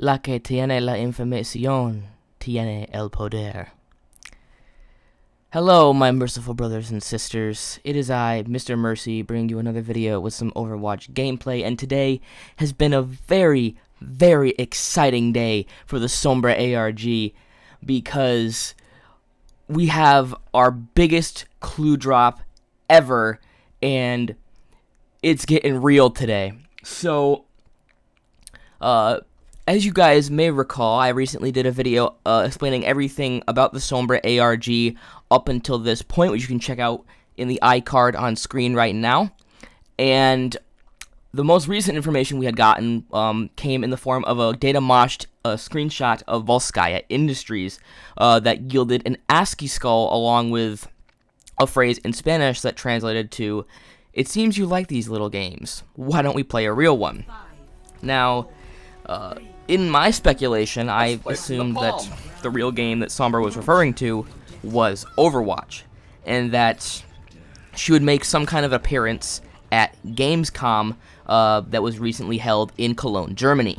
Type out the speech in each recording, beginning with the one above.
La que tiene la información tiene el poder. Hello, my merciful brothers and sisters. It is I, MisterMercy, bringing you another video with some Overwatch gameplay, and today has been a very, very exciting day for the Sombra ARG because we have our biggest clue drop ever, and it's getting real today. So, as you guys may recall, I recently did a video explaining everything about the Sombra ARG up until this point, which you can check out in the iCard on screen right now. And the most recent information we had gotten came in the form of a data moshed screenshot of Volskaya Industries that yielded an ASCII skull along with a phrase in Spanish that translated to, "It seems you like these little games. Why don't we play a real one?" Now, in my speculation, I assumed that the real game that Sombra was referring to was Overwatch, and that she would make some kind of appearance at Gamescom that was recently held in Cologne, Germany,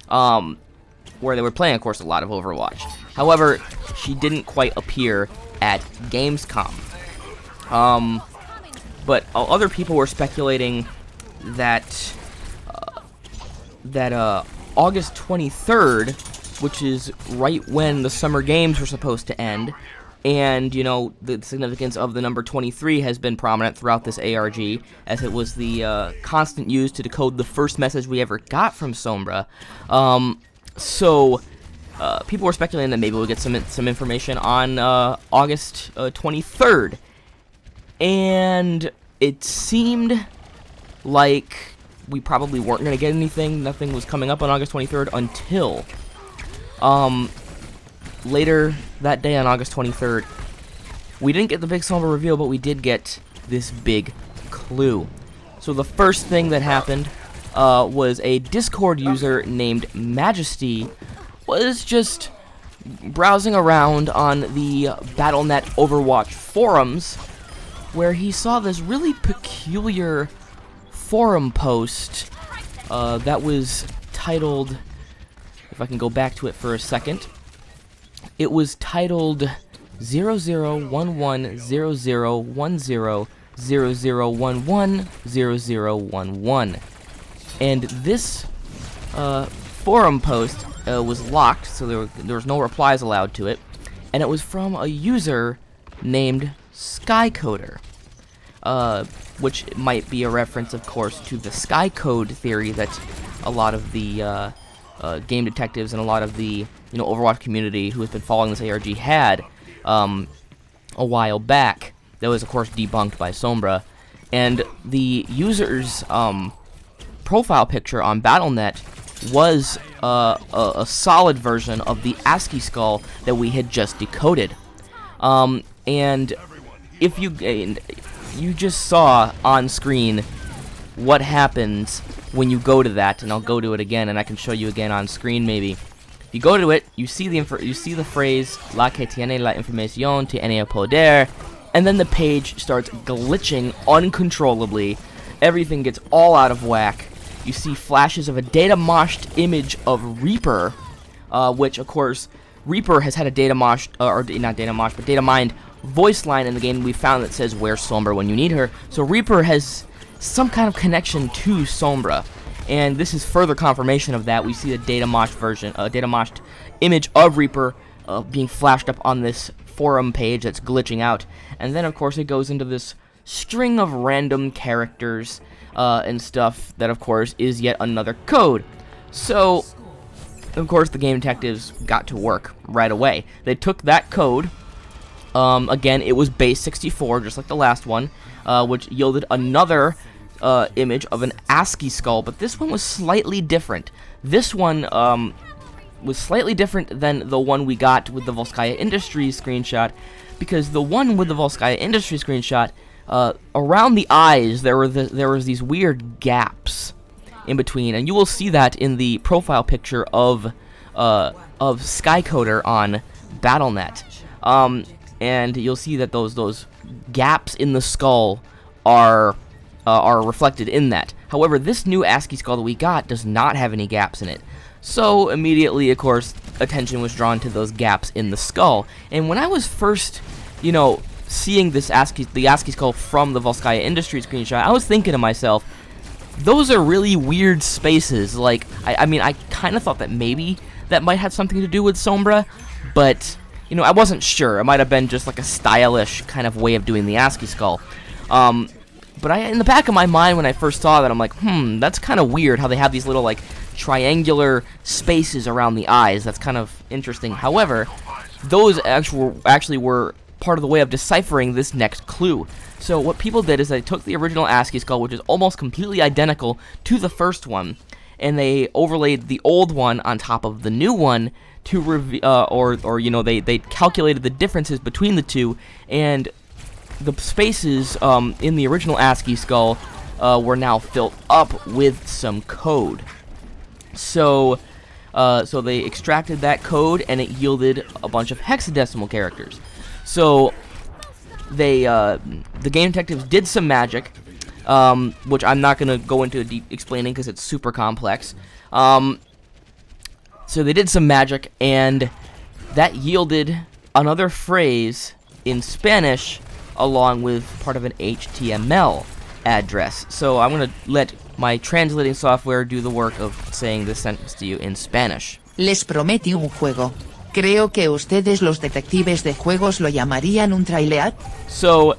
where they were playing, of course, a lot of Overwatch. However, she didn't quite appear at Gamescom. But other people were speculating that August 23rd, which is right when the Summer Games were supposed to end, and, you know, the significance of the number 23 has been prominent throughout this ARG, as it was the constant used to decode the first message we ever got from Sombra. So people were speculating that maybe we'll get some information on August 23rd, and it seemed like we probably weren't going to get anything. Nothing was coming up on August 23rd until later that day on August 23rd. We didn't get the big Sombra reveal, but we did get this big clue. So the first thing that happened was a Discord user named Majesty was just browsing around on the Battle.net Overwatch forums, where he saw this really peculiar forum post that was titled, if I can go back to it for a second, it was titled 0011001000110011, and this forum post was locked, so there was no replies allowed to it, and it was from a user named Skycoder. Which might be a reference, of course, to the Sky Code theory that a lot of the game detectives and a lot of the Overwatch community who has been following this ARG had a while back. That was, of course, debunked by Sombra, and the user's profile picture on Battle.net was a solid version of the ASCII skull that we had just decoded, and if you just saw on screen what happens when you go to that, and I'll go to it again, and I can show you again on screen maybe. You go to it, you see the phrase "La que tiene la información tiene el poder," and then the page starts glitching uncontrollably. Everything gets all out of whack. You see flashes of a data moshed image of Reaper, which, of course, Reaper has had a data moshed, or not data moshed, but data mined voice line in the game we found that says "Where's Sombra when you need her?" So Reaper has some kind of connection to Sombra, and this is further confirmation of that. We see a data moshed version, a data moshed image of Reaper being flashed up on this forum page that's glitching out, and then of course it goes into this string of random characters and stuff that, of course, is yet another code. So, of course, the game detectives got to work right away. They took that code. Again, it was base 64, just like the last one, which yielded another image of an ASCII skull, but this one was slightly different. This one was slightly different than the one we got with the Volskaya Industries screenshot, because the one with the Volskaya Industries screenshot, around the eyes, there was these weird gaps in between, and you will see that in the profile picture of Skycoder on Battle.net. And you'll see that those gaps in the skull are reflected in that. However, this new ASCII skull that we got does not have any gaps in it. So immediately, of course, attention was drawn to those gaps in the skull. And when I was first, seeing the ASCII skull from the Volskaya Industries screenshot, I was thinking to myself, those are really weird spaces. Like, I mean, I kind of thought that maybe that might have something to do with Sombra, but, I wasn't sure. It might have been just like a stylish kind of way of doing the ASCII skull. But in the back of my mind when I first saw that, I'm like, that's kind of weird how they have these little, like, triangular spaces around the eyes. That's kind of interesting. However, those actually were part of the way of deciphering this next clue. So what people did is they took the original ASCII skull, which is almost completely identical to the first one, and they overlaid the old one on top of the new one to they calculated the differences between the two, and the spaces in the original ASCII skull were now filled up with some code. So they extracted that code, and it yielded a bunch of hexadecimal characters. So the game detectives did some magic, which I'm not going to go into deep explaining because it's super complex. So they did some magic, and that yielded another phrase in Spanish along with part of an HTML address. So I'm going to let my translating software do the work of saying this sentence to you in Spanish. Les prometí un juego. Creo que ustedes los detectives de juegos lo llamarían un trailer. So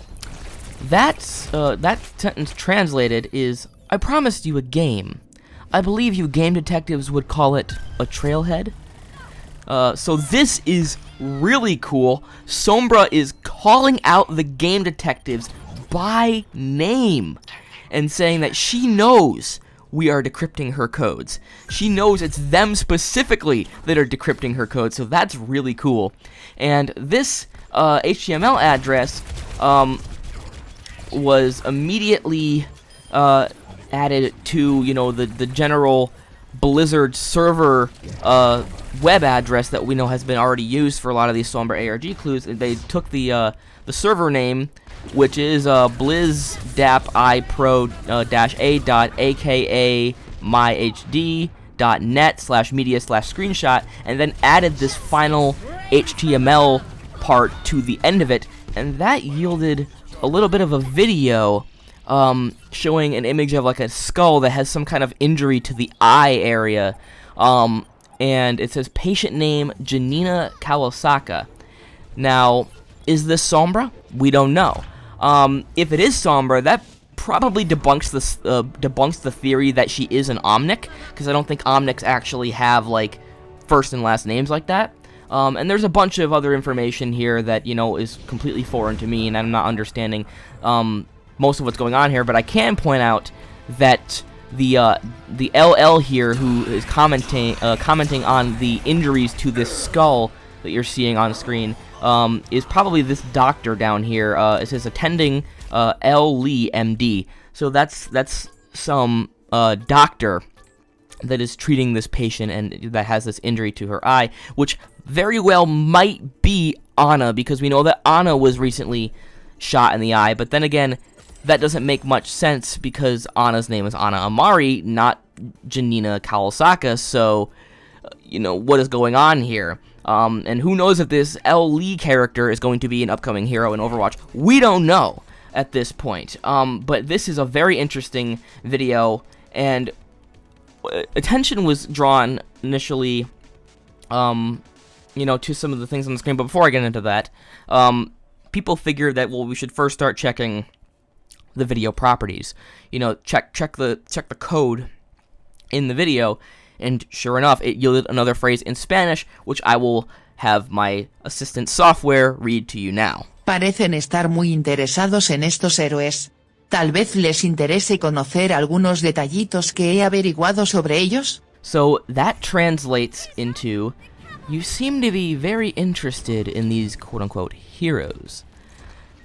that sentence translated is, I promised you a game. I believe you game detectives would call it a trailhead. So this is really cool. Sombra is calling out the game detectives by name and saying that she knows we are decrypting her codes. She knows it's them specifically that are decrypting her codes, so that's really cool. And this HTML address was immediately added to, the general Blizzard server web address that we know has been already used for a lot of these Sombra ARG clues. They took the server name, which is blizzdapi.a.myhd.net/media/screenshot, and then added this final HTML part to the end of it, and that yielded a little bit of a video showing an image of like a skull that has some kind of injury to the eye area, and it says patient name Janina Kawasaka. Now, is this Sombra? We don't know. If it is Sombra, that probably debunks the theory that she is an Omnic, because I don't think Omnics actually have like first and last names like that. And there's a bunch of other information here that is completely foreign to me, and I'm not understanding most of what's going on here. But I can point out that the LL here, who is commenting on the injuries to this skull that you're seeing on screen, is probably this doctor down here. It says attending L. Lee, MD. So that's some doctor that is treating this patient and that has this injury to her eye, which very well might be Anna, because we know that Anna was recently shot in the eye. But then again, that doesn't make much sense because Anna's name is Anna Amari, not Janina Kawasaka. So, what is going on here? And who knows if this L. Lee character is going to be an upcoming hero in Overwatch. We don't know at this point. But this is a very interesting video, and attention was drawn initially, to some of the things on the screen. But before I get into that, people figured that, we should first start checking the video properties. Check the code in the video. And sure enough, it yielded another phrase in Spanish, which I will have my assistant software read to you now. Parecen estar muy interesados en estos héroes. Tal vez les interese conocer algunos detallitos que he averiguado sobre ellos. So that translates into, you seem to be very interested in these quote-unquote heroes.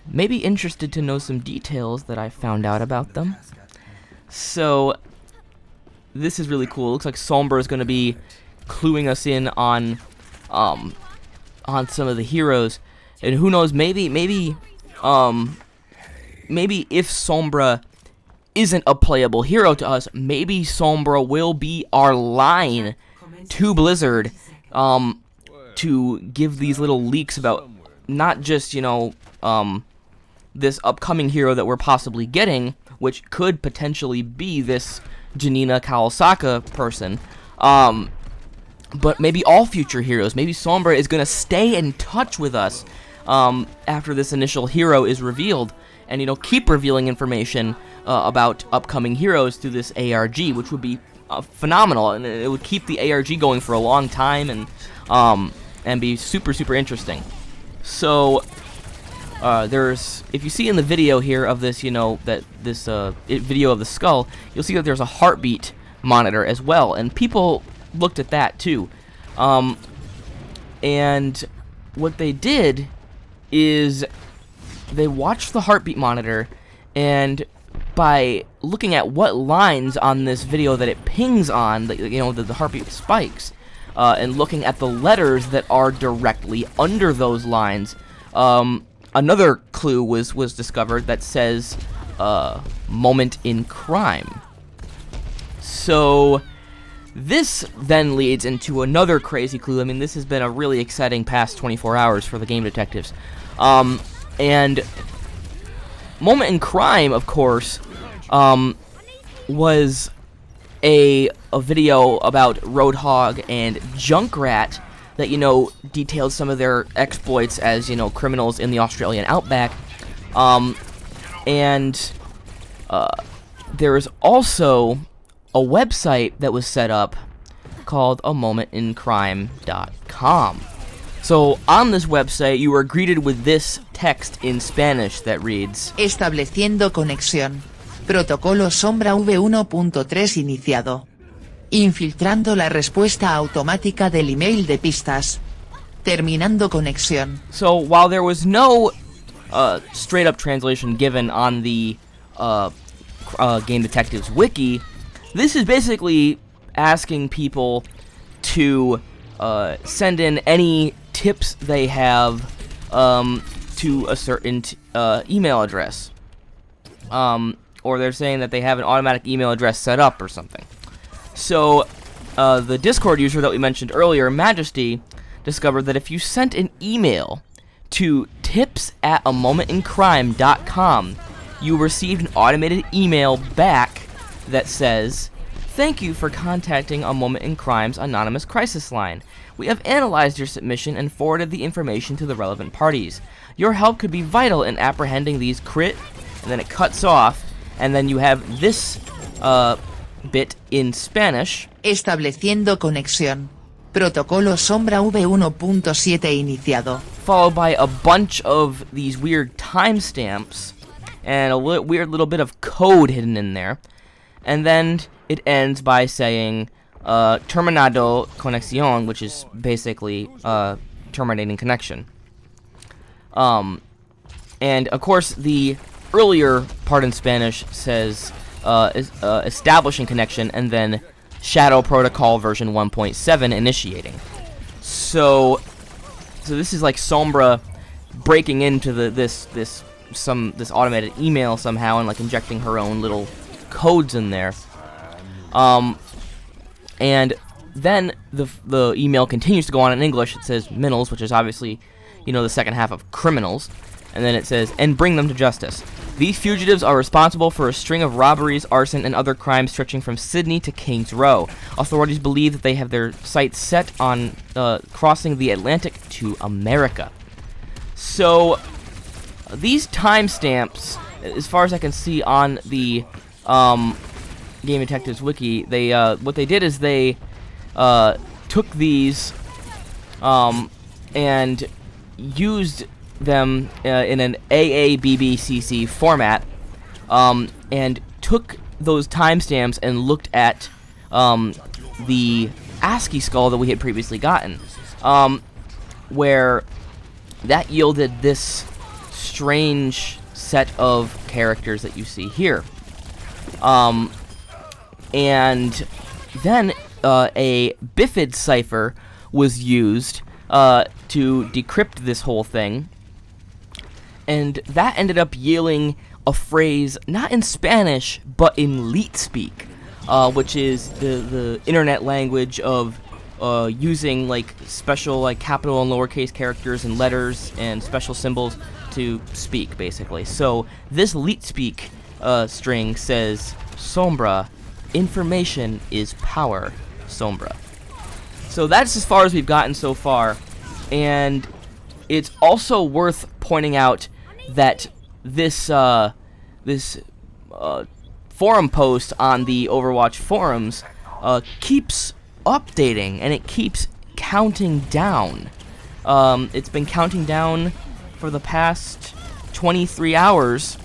Maybe interested to know some details that I found out about them. So this is really cool. It looks like Sombra is going to be cluing us in on some of the heroes, and who knows? Maybe if Sombra isn't a playable hero to us, maybe Sombra will be our line to Blizzard to give these little leaks about not just, this upcoming hero that we're possibly getting, which could potentially be this Janina Kawasaka person, but maybe all future heroes. Maybe Sombra is going to stay in touch with us after this initial hero is revealed, and keep revealing information about upcoming heroes through this ARG, which would be phenomenal, and it would keep the ARG going for a long time, and be super, super interesting. So if you see in the video here of this, video of the skull, you'll see that there's a heartbeat monitor as well, and people looked at that too. And what they did is they watched the heartbeat monitor, and by looking at what lines on this video that it pings on, the heartbeat spikes, and looking at the letters that are directly under those lines, another clue was discovered that says moment in crime. So this then leads into another crazy clue. I mean, this has been a really exciting past 24 hours for the game detectives. And moment in crime, of course, was a video about Roadhog and Junkrat that, detailed some of their exploits as, criminals in the Australian outback. And there is also a website that was set up called amomentincrime.com. So on this website, you are greeted with this text in Spanish that reads: Estableciendo conexión. Protocolo Sombra V1.3 iniciado. Infiltrando la respuesta automática del email de pistas. Terminando conexión. So while there was no straight up translation given on the Game Detectives wiki, this is basically asking people to send in any tips they have to a certain email address. Or they're saying that they have an automatic email address set up or something. So the Discord user that we mentioned earlier, Majesty, discovered that if you sent an email to tips@amomentincrime.com, you received an automated email back that says, "Thank you for contacting A Moment in Crime's anonymous crisis line. We have analyzed your submission and forwarded the information to the relevant parties. Your help could be vital in apprehending these crit," and then it cuts off, and then you have this bit in Spanish. Estableciendo conexión. Protocolo Sombra V1.7 iniciado. Followed by a bunch of these weird timestamps and a weird little bit of code hidden in there. And then it ends by saying terminado conexión, which is basically terminating connection. And of course the earlier part in Spanish says establishing connection, and then Shadow Protocol version 1.7 initiating. So this is like Sombra breaking into this automated email somehow and like injecting her own little codes in there. And then the email continues to go on in English. It says Minnels, which is obviously, the second half of criminals. And then it says, "and bring them to justice. These fugitives are responsible for a string of robberies, arson, and other crimes stretching from Sydney to Kings Row. Authorities believe that they have their sights set on crossing the Atlantic to America." So these timestamps, as far as I can see on the Game Detectives wiki, they what they did is they took these and used them in an AABBCC format, and took those timestamps and looked at the ASCII skull that we had previously gotten, where that yielded this strange set of characters that you see here. And then a Bifid cipher was used to decrypt this whole thing, and that ended up yielding a phrase not in Spanish but in Leet speak, which is the internet language of using like special like capital and lowercase characters and letters and special symbols to speak, basically. So this leet speak string says, Sombra, information is power, Sombra. So that's as far as we've gotten so far, and it's also worth pointing out that this forum post on the Overwatch forums keeps updating, and it keeps counting down. It's been counting down for the past 23 hours,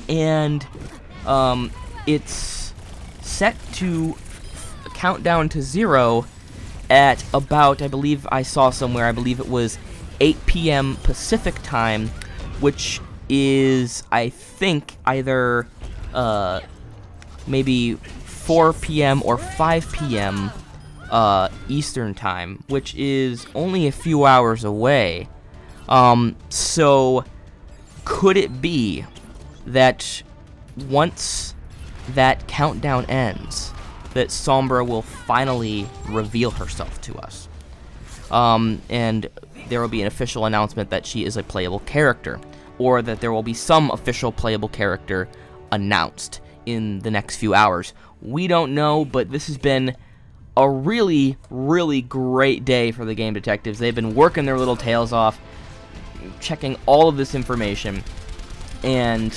and it's set to count down to 0 at about, I believe I saw somewhere, I believe it was 8 p.m. Pacific time, which is, I think, either maybe 4 p.m. or 5 p.m. Eastern time, which is only a few hours away. So could it be that once that countdown ends, that Sombra will finally reveal herself to us? And there will be an official announcement that she is a playable character, or that there will be some official playable character announced in the next few hours. We don't know, but this has been a really, really great day for the game detectives. They've been working their little tails off, checking all of this information, and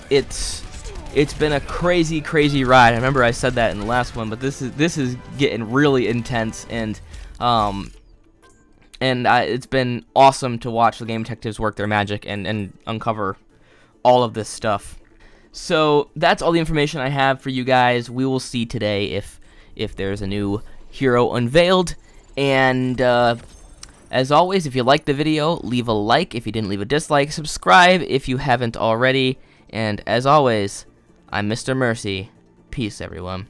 it's been a crazy, crazy ride. I remember I said that in the last one, but this is getting really intense, and it's been awesome to watch the game detectives work their magic and uncover all of this stuff. So that's all the information I have for you guys. We will see today if there's a new hero unveiled. And as always, if you liked the video, leave a like. If you didn't, leave a dislike. Subscribe if you haven't already. And as always, I'm MisterMercy. Peace, everyone.